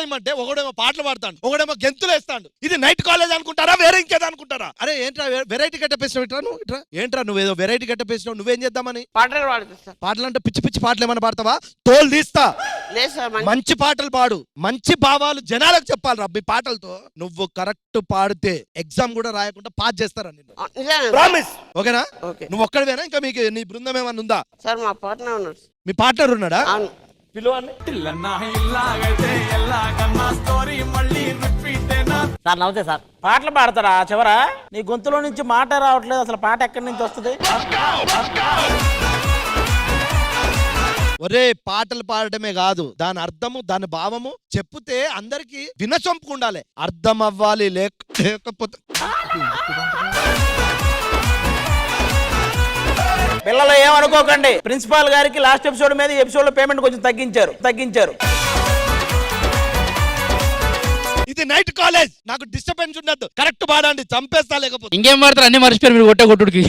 ఇమ్మంటే ఒకడేమో పాటలు పాడతాడు, ఒకడేమో గెంతులు వేస్తాడు. ఇది నైట్ కాలేజ్ అనుకుంటారా, వేరే ఇంకేదో అనుకుంటారా? అరే ఏంట్రా వెరైటీ గెటప్ వేసినావు ఇట్రా, నువ్వు ఇట్రా ఏంట్రా నువ్వేదో వెరైటీ గెటప్ వేసినావు, నువ్వేం చేద్దామని? పాటలు పాడుతా. పాటలు అంటే పిచ్చి పిచ్చి పాటలు ఏమైనా పాడతావా? తోలు తీస్తా. మంచి పాటలు పాడు, మంచి భావాలు జనాలకు చెప్పాలి రా మీ పాటలతో. నువ్వు కరెక్ట్ పాడితే ఎగ్జామ్ కూడా రాయకుండా పాస్ చేస్తారా నిన్ను, ప్రామిస్. ఓకేనా? నువ్వు ఒక్కడివేనా, ఇంకా మీకు నీ బృందం ఏమన్నా ఉందా? సార్ మా పార్ట్నర్ ఉన్నాడు. మీ పార్ట్నర్ ఉన్నాడా? సార్ నమస్తే సార్. పాటలు పాడతారా చివరా? నీ గొంతులో నుంచి మాట రావట్లేదు, అసలు పాట ఎక్కడి నుంచి వస్తుంది? ఒరే పాటలు పాడటమే కాదు, దాని అర్థము దాని భావము చెప్తే అందరికి వినసొంపుకు ఉండాలి, అర్థం అవ్వాలి. లేకపోతే పిల్లలు ఏమనుకోకండి, ప్రిన్సిపాల్ గారికి లాస్ట్ ఎపిసోడ్ మీద ఎపిసోడ్ లో పేమెంట్ కొంచెం తగ్గించారు. ఇది నైట్ కాలేజ్, నాకు డిస్టర్బెన్స్ ఉండద్దు, కరెక్ట్ పాడండి, చంపేస్తా. లేకపోతే ఇంకేం పాడతారు, అన్ని మర్చిపోయారు మీరు కొట్టే కొట్టుడికి.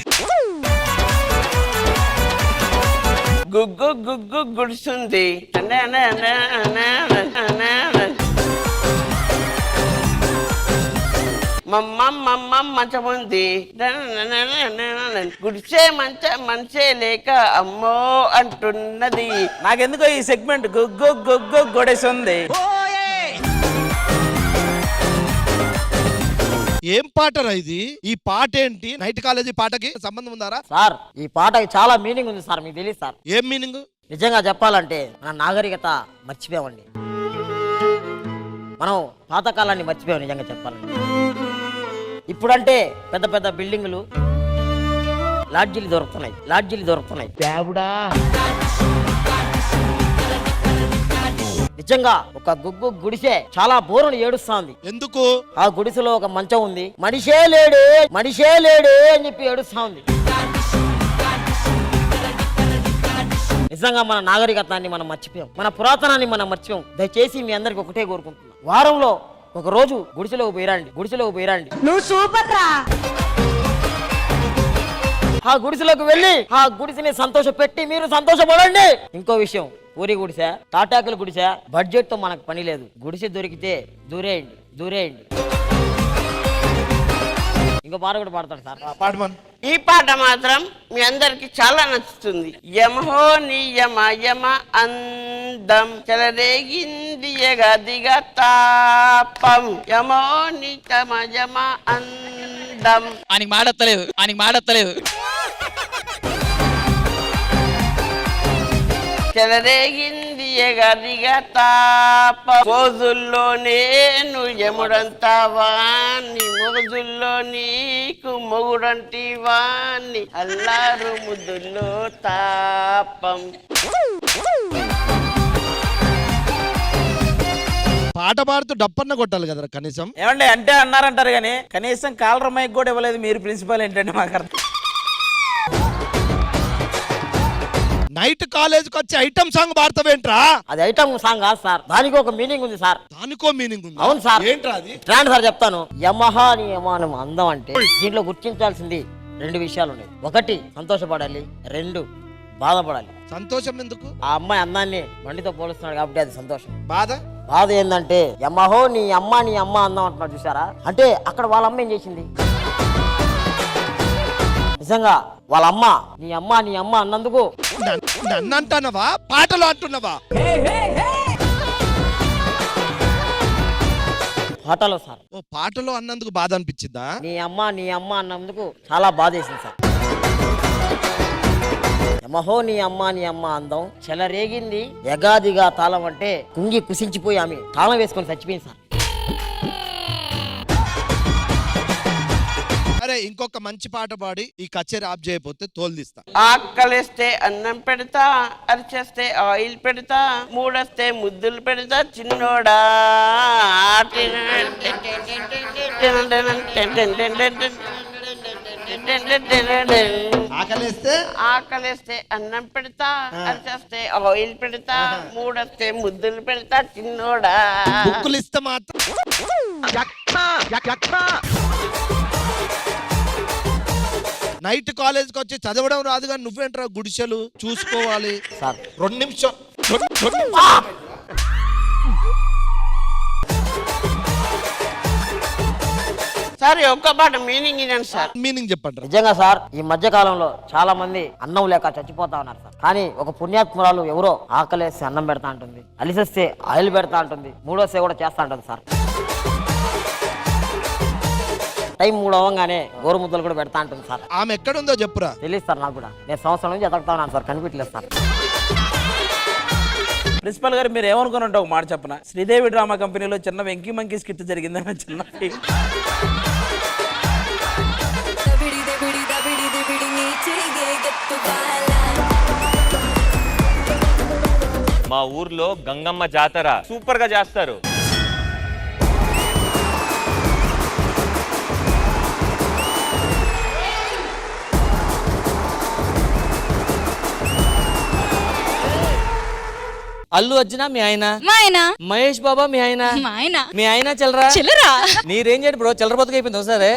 గుగ్గు గుగ్గు గుడిసుంది మంచముంది గుడిసే మంచే లేక అమ్మో అంటున్నది. నాకెందుకో ఈ సెగ్మెంట్ గుగ్గు గుగ్గు గొడేసింది. ఏం పాటరా ఇది? ఈ పాట ఏంటి? నైట్ కాలేజీ పాటకి సంబంధం ఉందారా? సార్ ఈ పాటకి చాలా మీనింగ్ ఉంది సార్, మీకు తెలియదు సార్. ఏం మీనింగ్? నిజంగా చెప్పాలంటే మన నాగరికత మర్చిపోయామండి, మనం పాతకాలాన్ని మర్చిపోయాం నిజంగా చెప్పాలంటే. ఇప్పుడంటే పెద్ద పెద్ద బిల్డింగులు, లాడ్జీలు దొరుకుతున్నాయి. నిజంగా ఒక గుగ్గు గుడిసె చాలా బోరును ఏడుస్తుంది. ఎందుకు? ఆ గుడిసెలో ఒక మంచం ఉంది, మనిషే లేడు అని చెప్పి ఏడుస్తా ఉంది. నిజంగా మన నాగరికతాన్ని మనం మర్చిపోయాం, మన పురాతనాన్ని మనం మర్చిపోయాం. దయచేసి మీ అందరికి ఒకటే కోరుకుంటున్నాం, వారంలో ఒక రోజు గుడిసెలోకి పోయిరండి. నువ్వు సూపర్ రా. ఆ గుడిసెలోకి వెళ్ళి ఆ గుడిసెని సంతోషపెట్టి మీరు సంతోషపడండి. ఇంకో విషయం, పూరి గుడిసె, తాటాకుల గుడిసె, బడ్జెట్ తో మనకు పని లేదు. గుడిసె దొరికితే దూరేయండి. ఇంకో పాట కూడా పాడతాడు సార్. పాడమను. ఈ పాట మాత్రం మీ అందరికి చాలా నచ్చుతుంది. యమహో నియమ యమ అందం చెలరేగింది ఎగదిగా తాపం. యమో నియమ యమ అందం. ఆయనకి మాడత్తలేదు. చెలరేగింది ఎగదిగా తాపం. రోజుల్లో నేను యముడంతా వాణ్ణి, మొగజుల్లో నీకు మొగుడంటి వాణ్ణి, అల్లారు ముద్దుల్లో తాపం. పాట పాడుతూ డప్పన్న కొట్టాలి కదరా కనీసం. ఏమండి అంటే అన్నారంటారు కానీ కనీసం కాలర్ మైక్ కూడా ఇవ్వలేదు మీరు. ప్రిన్సిపల్ ఏంటంటే మాకు అర్థం. నైట్ కాలేజ్ కి వచ్చి ఐటమ్ సాంగ్ పాడతావేంట్రా? అది ఐటమ్ సాంగ్ కాదు సార్, దానికి ఒక మీనింగ్ ఉంది సార్. దానికో మీనింగ్ ఉంది? అవును సార్. ఏంట్రా అది? రాండి సార్ చెప్తాను. యమహా ని యమానం అందం అంటే దీంట్లో గుర్తించాల్సింది 2 విషయాలు ఉన్నాయి. 1 సంతోషపడాలి, 2 బాధపడాలి. సంతోషం ఎందుకు? ఆ అమ్మాయి అందాన్ని బండితో పోలుస్తున్నాడు కాబట్టి అది సంతోషం. బాధ ఏంటంటే యమహో నీ అమ్మ అందం అంటున్నాడు చూసారా, అంటే అక్కడ వాళ్ళ అమ్మ ఏం చేసింది? నిజంగా వాళ్ళ అమ్మ నీ అమ్మ అన్నందుకు నన్ను అంటున్నావా, పాటలు అంటున్నావా? పాటలో సార్. ఓ పాటలో అన్నందుకు బాధ అనిపించిందా? నీ అమ్మ అన్నందుకు చాలా బాధ వేసింది సార్. యమహో నీ అమ్మ అందం చెలరేగింది యగాదిగా తాళం అంటే కుంగి కుసించిపోయి ఆమె తాళం వేసుకొని చచ్చిపోయింది సార్. అరే ఇంకొక మంచి పాట పాడి ఈ కచేరీ ఆఫ్ చేయకపోతే తోలుదిస్తా. ఆకలిస్తే అన్నం పెడతా, అరిచేస్తే ఆయిల్ పెడతా, మూడొస్తే ముద్దులు పెడతా చిన్నోడా. ఆకలిస్తే అన్నం పెడతా, అరిచేస్తే ఆయిల్ పెడతా, మూడొస్తే ముద్దులు పెడతా చిన్నోడా. బుక్కులు ఇస్తే మాత్రం నైట్ కాలేజ్ కి వచ్చి చదవడం రాదు కానీ నువ్వేంట్రా గుడిసెలు చూసుకోవాలి. 2 నిమిషం సార్ ఒక్క పాట మీనింగ్ ఇదండి సార్. మీనింగ్ చెప్పండి. నిజంగా సార్ ఈ మధ్య కాలంలో చాలా మంది అన్నం లేక చచ్చిపోతా ఉన్నారు సార్. కానీ ఒక పుణ్యాత్మురాలు ఎవరో ఆకలేసి అన్నం పెడతా ఉంటుంది, అలిసేస్తే ఆయిల్ పెడతా ఉంటుంది, మూడోసే కూడా చేస్తా ఉంటుంది సార్. టైం 3 అవ్వగానే గోరుముద్దలు కూడా పెడతా ఉంటుంది సార్. ఆమె ఎక్కడుందో చెప్పురా. తెలియదు సార్ నాకు కూడా. నేను సంవత్సరం నుంచి ఎతకుతా ఉన్నాను సార్, కనిపించలేదు సార్. ప్రిన్సిపల్ గారు మీరు ఏమనుకున్నట్టు ఒక మాట చెప్పన, శ్రీదేవి డ్రామా కంపెనీలో చిన్న వెంకీ మంకీ స్కిట్ జరిగిందని చిన్న మా ఊర్లో గంగమ్మ జాతర సూపర్ గా చేస్తారు. అల్లు అర్జున మీ ఆయన, మా ఆయన, మహేష్ బాబా మీ ఆయన, మా ఆయన, మీ ఆయన చిల్లరా చిల్లరా. నీ రేంజ్ ఏంటి బ్రో? చిల్లర బతుకు అయిపోయింది ఒకసారి.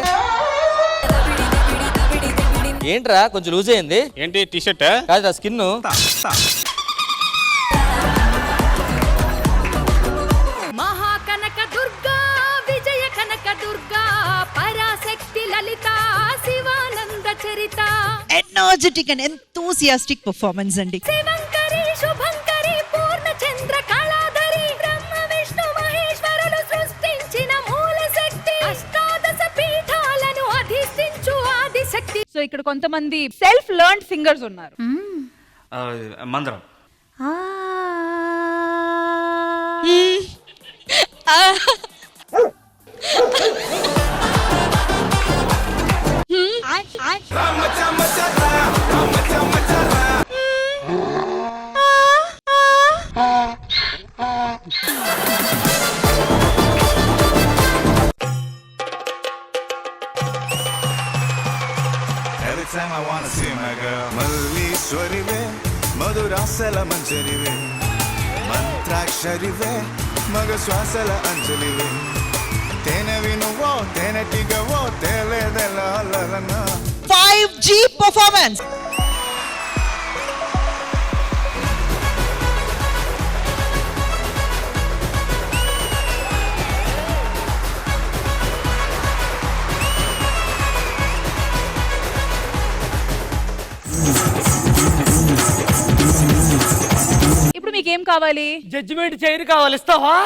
ఏంట్రా కొంచెం లూజ్ అయింది? ఏంటి టీ షర్ట్? కాదు స్కిన్. మహాకనక దుర్గా, విజయ కనక దుర్గా, పరాశక్తి లలిత, శివానంద చరిత. ఎనర్జెటిక్ అండ్ ఎంతూసియాస్టిక్ పర్ఫార్మెన్స్ అండి. శివంకరి శుభంకరి పూర్ణచంద్ర కళాధరి, బ్రహ్మ విష్ణు మహేశ్వరులు సృష్టించిన మూల శక్తి, అష్టాదశ పీఠాలను అధిష్ఠించు ఆదిశక్తి. సో ఇక్కడ కొంతమంది సెల్ఫ్ లెర్న్డ్ సింగర్స్ ఉన్నారు. మందరం Every time I wanna see my girl. మల్లీశ్వరివే మధురాసల మంజరివే, మంత్రాక్షరివే మగ శ్వాసల అంజలివే, తేనెవి నువ్వో తేనెటిగవో తేలేదెలా 5G పర్ఫార్మెన్స్. ఇప్పుడు మీకేం కావాలి? జడ్జిమెంట్ చైర్ కావాలి, ఇస్తావా?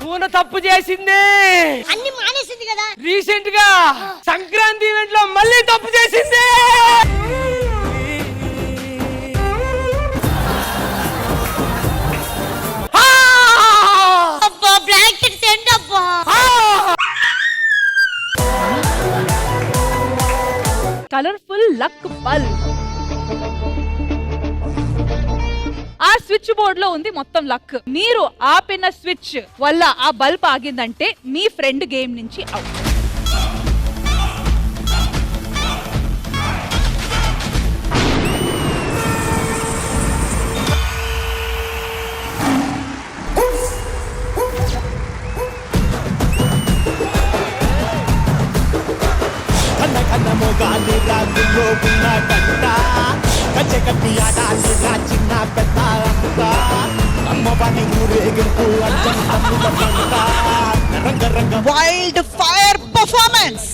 పూన తప్పు చేసింది, అన్ని మానేసింది కదా. రీసెంట్ గా సంక్రాంతి ఈవెంట్ లో మళ్ళీ తప్పు చేసింది. అబ్బా బ్లాంకెట్ తెండి అబ్బా. Colourful luck bulb. ఆ స్విచ్ బోర్డ్ లో ఉంది మొత్తం లక్. మీరు ఆపిన స్విచ్ వల్ల ఆ బల్బ్ ఆగిందంటే మీ ఫ్రెండ్ గేమ్ నుంచి out. Wild fire performance.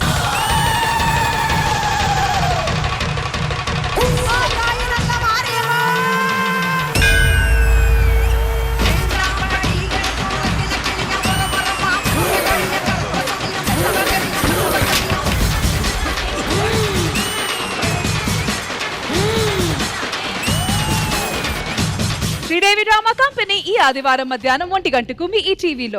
Sridevi drama company ఈ ఆదివారం మధ్యాహ్నం 1 గంటకు మీ ఈ టీవీలో.